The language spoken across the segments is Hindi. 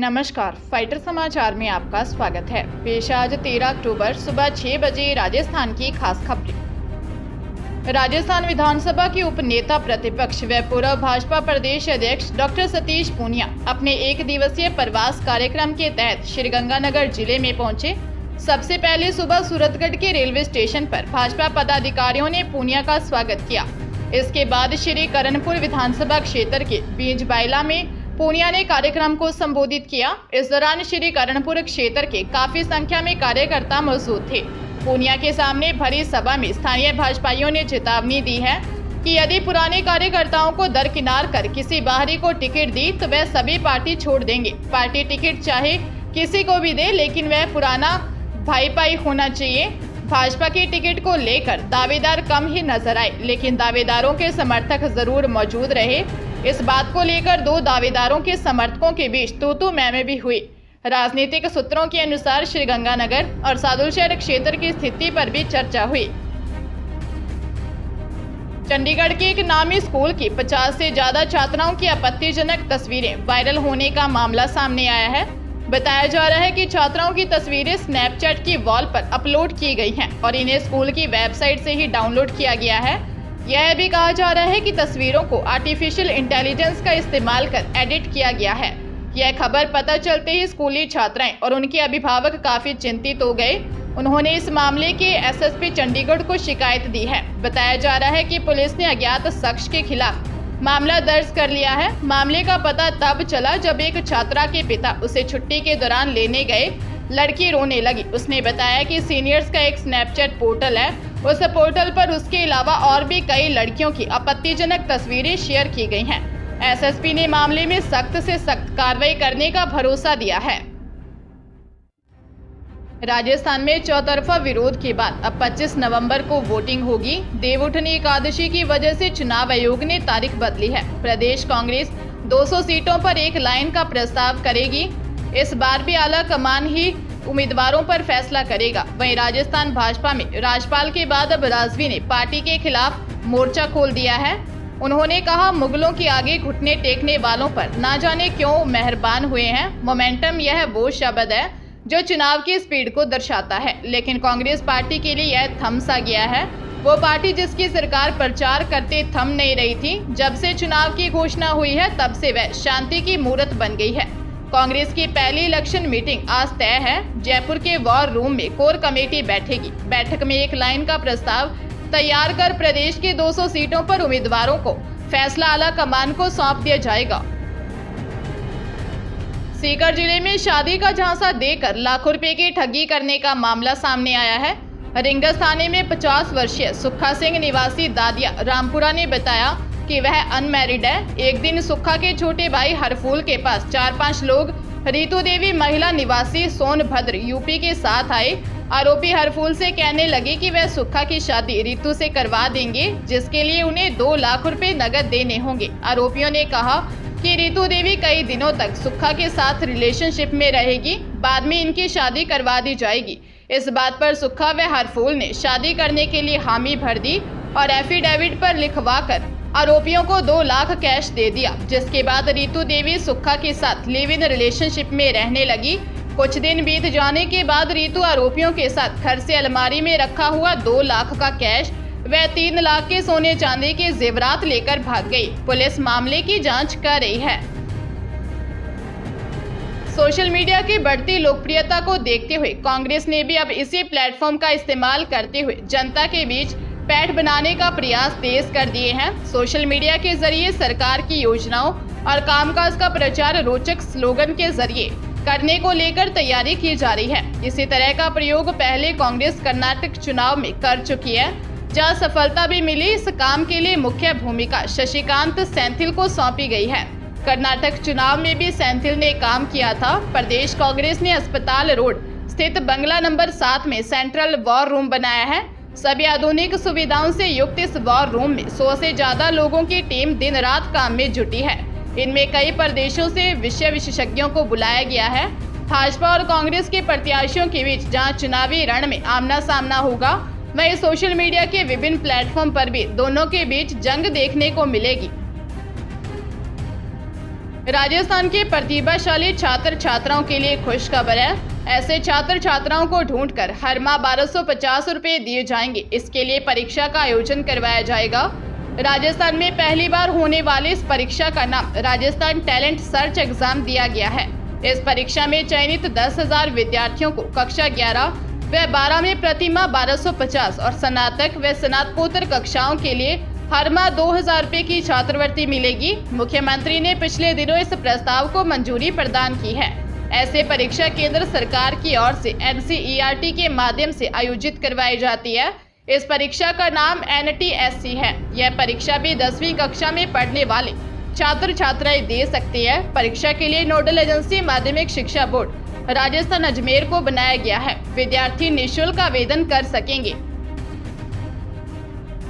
नमस्कार, फाइटर समाचार में आपका स्वागत है। पेश आज 13 अक्टूबर सुबह 6 बजे राजस्थान की खास खबरें। राजस्थान विधानसभा के उप नेता प्रतिपक्ष व पूर्व भाजपा प्रदेश अध्यक्ष डॉक्टर सतीश पूनिया अपने एक दिवसीय प्रवास कार्यक्रम के तहत श्रीगंगानगर जिले में पहुंचे। सबसे पहले सुबह सूरतगढ़ के रेलवे स्टेशन पर भाजपा पदाधिकारियों ने पूनिया का स्वागत किया। इसके बाद श्री करणपुर विधानसभा क्षेत्र के बीजबाइला में पूनिया ने कार्यक्रम को संबोधित किया। इस दौरान श्री करणपुर क्षेत्र के काफी संख्या में कार्यकर्ता मौजूद थे। पूनिया के सामने भरी सभा में स्थानीय भाजपाइयों ने चेतावनी दी है कि यदि पुराने कार्यकर्ताओं को दरकिनार कर किसी बाहरी को टिकट दी तो वह सभी पार्टी छोड़ देंगे। पार्टी टिकट चाहे किसी को भी दे, लेकिन वह पुराना भाई होना चाहिए। भाजपा की टिकट को लेकर दावेदार कम ही नजर आए, लेकिन दावेदारों के समर्थक जरूर मौजूद रहे। इस बात को लेकर दो दावेदारों के समर्थकों के बीच तू मैं भी हुई। राजनीतिक सूत्रों के अनुसार श्रीगंगानगर और सादुलशहर क्षेत्र की स्थिति पर भी चर्चा हुई। चंडीगढ़ के एक नामी स्कूल की 50 से ज्यादा छात्राओं की आपत्तिजनक तस्वीरें वायरल होने का मामला सामने आया है। बताया जा रहा है कि छात्राओं की तस्वीरें स्नैपचैट की वॉल पर अपलोड की गई हैं और इन्हें स्कूल की वेबसाइट से ही डाउनलोड किया गया है। यह भी कहा जा रहा है कि तस्वीरों को आर्टिफिशियल इंटेलिजेंस का इस्तेमाल कर एडिट किया गया है। यह खबर पता चलते ही स्कूली छात्राएं और उनके अभिभावक काफी चिंतित हो गए। उन्होंने इस मामले के एसएसपी चंडीगढ़ को शिकायत दी है। बताया जा रहा है कि पुलिस ने अज्ञात शख्स के खिलाफ मामला दर्ज कर लिया है। मामले का पता तब चला जब एक छात्रा के पिता उसे छुट्टी के दौरान लेने गए। लड़की रोने लगी। उसने बताया कि सीनियर्स का एक स्नैपचैट पोर्टल है, उस पोर्टल पर उसके अलावा और भी कई लड़कियों की आपत्तिजनक तस्वीरें शेयर की गई हैं। एसएसपी ने मामले में सख्त से सख्त कार्रवाई करने का भरोसा दिया है। राजस्थान में चौतरफा विरोध के बाद अब 25 नवंबर को वोटिंग होगी। देवउठनी एकादशी की वजह से चुनाव आयोग ने तारीख बदली है। प्रदेश कांग्रेस 200 सीटों पर एक लाइन का प्रस्ताव करेगी। इस बार भी आला कमान ही उम्मीदवारों पर फैसला करेगा। वहीं राजस्थान भाजपा में राज्यपाल के बाद अब राजवी ने पार्टी के खिलाफ मोर्चा खोल दिया है। उन्होंने कहा, मुगलों के आगे घुटने टेकने वालों पर ना जाने क्यों मेहरबान हुए हैं। मोमेंटम यह वो शब्द है जो चुनाव की स्पीड को दर्शाता है, लेकिन कांग्रेस पार्टी के लिए यह थम सा गया है। वो पार्टी जिसकी सरकार प्रचार करते थम नहीं रही थी, जब से चुनाव की घोषणा हुई है तब से वह शांति की मूर्त बन गई है। कांग्रेस की पहली इलेक्शन मीटिंग आज तय है। जयपुर के वॉर रूम में कोर कमेटी बैठेगी। बैठक में एक लाइन का प्रस्ताव तैयार कर प्रदेश के 200 सीटों पर उम्मीदवारों को फैसला आला कमान को सौंप दिया जाएगा। सीकर जिले में शादी का झांसा देकर लाखों रुपए की ठगी करने का मामला सामने आया है। रिंगस थाने में 50 वर्षीय सुक्खा सिंह निवासी दादिया रामपुरा ने बताया कि वह अनमैरिड है। एक दिन सुक्खा के छोटे भाई हरफूल के पास 4-5 लोग रीतू देवी महिला निवासी सोनभद्र यूपी के साथ आए। आरोपी हरफूल से कहने लगे कि वह सुक्खा की शादी रीतू से करवा देंगे, जिसके लिए उन्हें 2 लाख रुपए नगद देने होंगे। आरोपियों ने कहा कि रीतू देवी कई दिनों तक सुक्खा के साथ रिलेशनशिप में रहेगी, बाद में इनकी शादी करवा दी जाएगी। इस बात पर सुक्खा व हरफूल ने शादी करने के लिए हामी भर दी और एफिडेविट पर लिखवाकर आरोपियों को 2 लाख कैश दे दिया। जिसके बाद रीतू देवी सुक्खा के साथ लिव इन रिलेशनशिप में रहने लगी। कुछ दिन बीत जाने के बाद रीतू आरोपियों के साथ घर से अलमारी में रखा हुआ 2 लाख का कैश व 3 लाख के सोने चांदी के जेवरात लेकर भाग गई। पुलिस मामले की जांच कर रही है। सोशल मीडिया की बढ़ती लोकप्रियता को देखते हुए कांग्रेस ने भी अब इसी प्लेटफॉर्म का इस्तेमाल करते हुए जनता के बीच पैठ बनाने का प्रयास तेज कर दिए हैं। सोशल मीडिया के जरिए सरकार की योजनाओं और कामकाज का प्रचार रोचक स्लोगन के जरिए करने को लेकर तैयारी की जा रही है। इसी तरह का प्रयोग पहले कांग्रेस कर्नाटक चुनाव में कर चुकी है, जहां सफलता भी मिली। इस काम के लिए मुख्य भूमिका शशिकांत सेंथिल को सौंपी गई है। कर्नाटक चुनाव में भी सेंथिल ने काम किया था। प्रदेश कांग्रेस ने अस्पताल रोड स्थित बंगला नंबर 7 में सेंट्रल वॉर रूम बनाया है। सभी आधुनिक सुविधाओं से युक्त इस वॉर रूम में 100 से ज्यादा लोगों की टीम दिन रात काम में जुटी है। इनमें कई प्रदेशों से विषय विशेषज्ञों को बुलाया गया है। भाजपा और कांग्रेस के प्रत्याशियों के बीच जहां चुनावी रण में आमना सामना होगा, वहीं सोशल मीडिया के विभिन्न प्लेटफॉर्म पर भी दोनों के बीच जंग देखने को मिलेगी। राजस्थान के प्रतिभाशाली छात्र छात्राओं के लिए खुशखबर है। ऐसे छात्र छात्राओं को ढूंढकर हर माह 1250 रुपए दिए जाएंगे। इसके लिए परीक्षा का आयोजन करवाया जाएगा। राजस्थान में पहली बार होने वाली इस परीक्षा का नाम राजस्थान टैलेंट सर्च एग्जाम दिया गया है। इस परीक्षा में चयनित 10,000 विद्यार्थियों को कक्षा 11 व 12 में प्रति माह 1250 और स्नातक व स्नातकोत्तर कक्षाओं के लिए हर माह 2,000 रुपए की छात्रवृत्ति मिलेगी। मुख्यमंत्री ने पिछले दिनों इस प्रस्ताव को मंजूरी प्रदान की है। ऐसे परीक्षा केंद्र सरकार की ओर से NCERT के माध्यम से आयोजित करवाई जाती है। इस परीक्षा का नाम NTSC है। यह परीक्षा भी 10वीं कक्षा में पढ़ने वाले छात्र छात्राएं दे सकते हैं। परीक्षा के लिए नोडल एजेंसी माध्यमिक शिक्षा बोर्ड राजस्थान अजमेर को बनाया गया है। विद्यार्थी निःशुल्क आवेदन कर सकेंगे।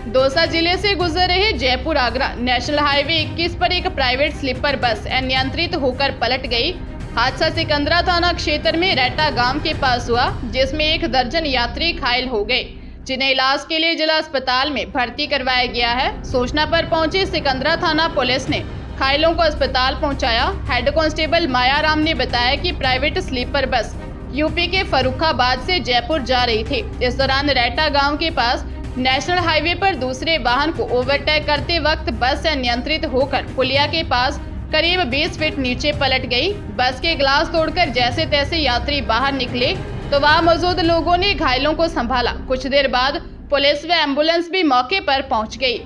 दौसा जिले से गुजर रहे जयपुर आगरा नेशनल हाईवे 21 पर एक प्राइवेट स्लीपर बस अनियंत्रित होकर पलट गई। हादसा सिकंदरा थाना क्षेत्र में रेटा गांव के पास हुआ, जिसमें 1 दर्जन यात्री घायल हो गए, जिन्हें इलाज के लिए जिला अस्पताल में भर्ती करवाया गया है। सूचना पर पहुंची सिकंदरा थाना पुलिस ने घायलों को अस्पताल पहुंचाया। हेड कांस्टेबल मायाराम ने बताया कि प्राइवेट स्लीपर बस यूपी के फर्रुखाबाद से जयपुर जा रही थी। इस दौरान रेटा गांव के पास नेशनल हाईवे पर दूसरे वाहन को ओवरटेक करते वक्त बस अनियंत्रित होकर पुलिया के पास करीब 20 फीट नीचे पलट गई। बस के ग्लास तोड़कर जैसे तैसे यात्री बाहर निकले तो वहां मौजूद लोगों ने घायलों को संभाला। कुछ देर बाद पुलिस व एम्बुलेंस भी मौके पर पहुंच गई।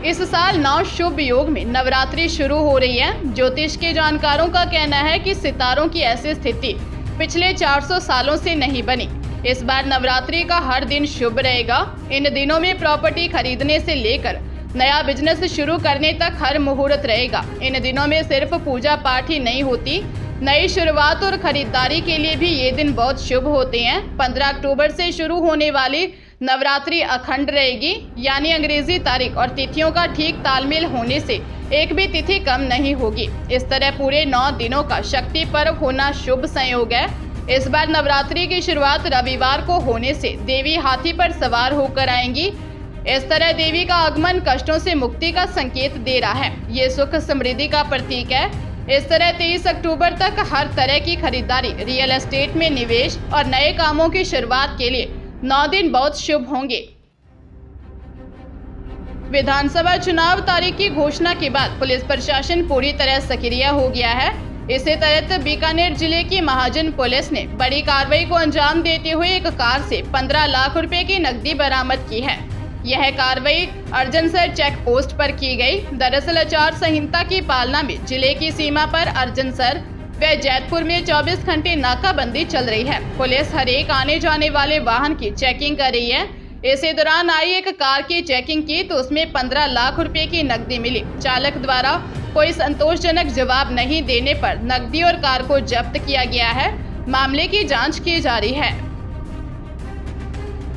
इस साल 9 शुभ योग में नवरात्रि शुरू हो रही है। ज्योतिष के जानकारों का कहना है कि सितारों की ऐसी स्थिति पिछले 400 सालों से नहीं बनी। इस बार नवरात्रि का हर दिन शुभ रहेगा। इन दिनों में प्रॉपर्टी खरीदने से लेकर नया बिजनेस शुरू करने तक हर मुहूर्त रहेगा। इन दिनों में सिर्फ पूजा पाठ ही नहीं होती, नई शुरुआत और खरीदारी के लिए भी ये दिन बहुत शुभ होते हैं। 15 अक्टूबर से शुरू होने वाली नवरात्रि अखंड रहेगी, यानी अंग्रेजी तारीख और तिथियों का ठीक तालमेल होने से एक भी तिथि कम नहीं होगी। इस तरह पूरे 9 दिनों का शक्ति पर्व होना शुभ संयोग है। इस बार नवरात्रि की शुरुआत रविवार को होने से देवी हाथी पर सवार होकर आएंगी। इस तरह देवी का आगमन कष्टों से मुक्ति का संकेत दे रहा है। ये सुख समृद्धि का प्रतीक है। इस तरह 23 अक्टूबर तक हर तरह की खरीदारी, रियल एस्टेट में निवेश और नए कामों की शुरुआत के लिए 9 दिन बहुत शुभ होंगे। विधानसभा चुनाव तारीख की घोषणा के बाद पुलिस प्रशासन पूरी तरह सक्रिय हो गया है। इसी तहत बीकानेर जिले की महाजन पुलिस ने बड़ी कार्रवाई को अंजाम देते हुए एक कार से 15 लाख रुपए की नकदी बरामद की है। यह कार्रवाई अर्जनसर चेक पोस्ट पर की गई। दरअसल आचार संहिता की पालना में जिले की सीमा पर अर्जनसर व जैतपुर में 24 घंटे नाकाबंदी चल रही है। पुलिस हर एक आने जाने वाले वाहन की चेकिंग कर रही है। इसी दौरान आई एक कार की चेकिंग की तो उसमें 15 लाख रुपए की नकदी मिली। चालक द्वारा कोई संतोषजनक जवाब नहीं देने पर नकदी और कार को जब्त किया गया है। मामले की जांच की जा रही है।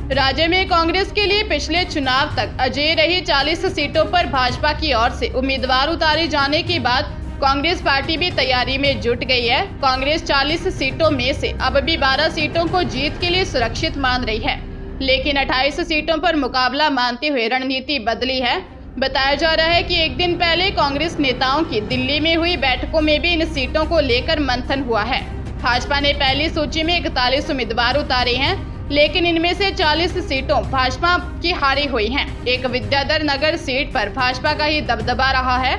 राज्य में कांग्रेस के लिए पिछले चुनाव तक अजेय रही 40 सीटों पर भाजपा की ओर से उम्मीदवार उतारे जाने के बाद कांग्रेस पार्टी भी तैयारी में जुट गई है। कांग्रेस 40 सीटों में से अब भी 12 सीटों को जीत के लिए सुरक्षित मान रही है, लेकिन 28 सीटों पर मुकाबला मानते हुए रणनीति बदली है। बताया जा रहा है कि एक दिन पहले कांग्रेस नेताओं की दिल्ली में हुई बैठकों में भी इन सीटों को लेकर मंथन हुआ है। भाजपा ने पहली सूची में 41 उम्मीदवार उतारे हैं, लेकिन इनमें से 40 सीटों भाजपा की हारी हुई हैं। एक विद्याधर नगर सीट पर भाजपा का ही दबदबा रहा है।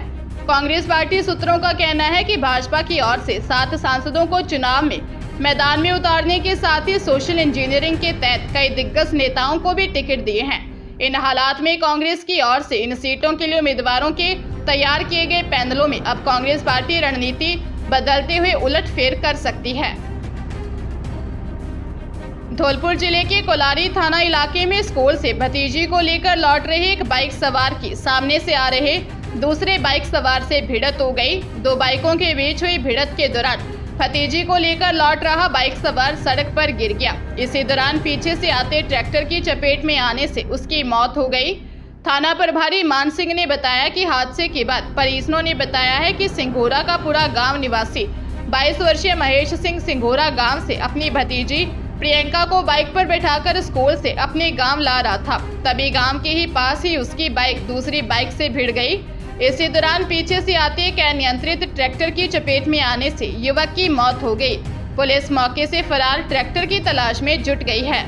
कांग्रेस पार्टी सूत्रों का कहना है कि भाजपा की ओर से 7 सांसदों को चुनाव में मैदान में उतारने के साथ ही सोशल इंजीनियरिंग के तहत कई दिग्गज नेताओं को भी टिकट दिए हैं। इन हालात में कांग्रेस की ओर से इन सीटों के लिए उम्मीदवारों के तैयार किए गए पैनलों में अब कांग्रेस पार्टी रणनीति बदलते हुए उलटफेर कर सकती है। धौलपुर जिले के कोलारी थाना इलाके में स्कूल से भतीजी को लेकर लौट रहे एक बाइक सवार की सामने से आ रहे दूसरे बाइक सवार से भिड़ंत हो गई। 2 बाइकों के बीच हुई भिड़ंत के दौरान भतीजी को लेकर लौट रहा बाइक सवार सड़क पर गिर गया। इसी दौरान पीछे से आते ट्रैक्टर की चपेट में आने से उसकी मौत हो गई। थाना प्रभारी मान सिंह ने बताया कि हादसे के बाद परिजनों ने बताया है कि सिंघोरा का पूरा गांव निवासी 22 वर्षीय महेश सिंह सिंघोरा गांव से अपनी भतीजी प्रियंका को बाइक पर बैठाकर स्कूल से अपने गांव ला रहा था। तभी गांव के ही पास ही उसकी बाइक दूसरी बाइक से भिड़ गई। इसी दौरान पीछे से आते एक अनियंत्रित ट्रैक्टर की चपेट में आने से युवक की मौत हो गई। पुलिस मौके से फरार ट्रैक्टर की तलाश में जुट गई है।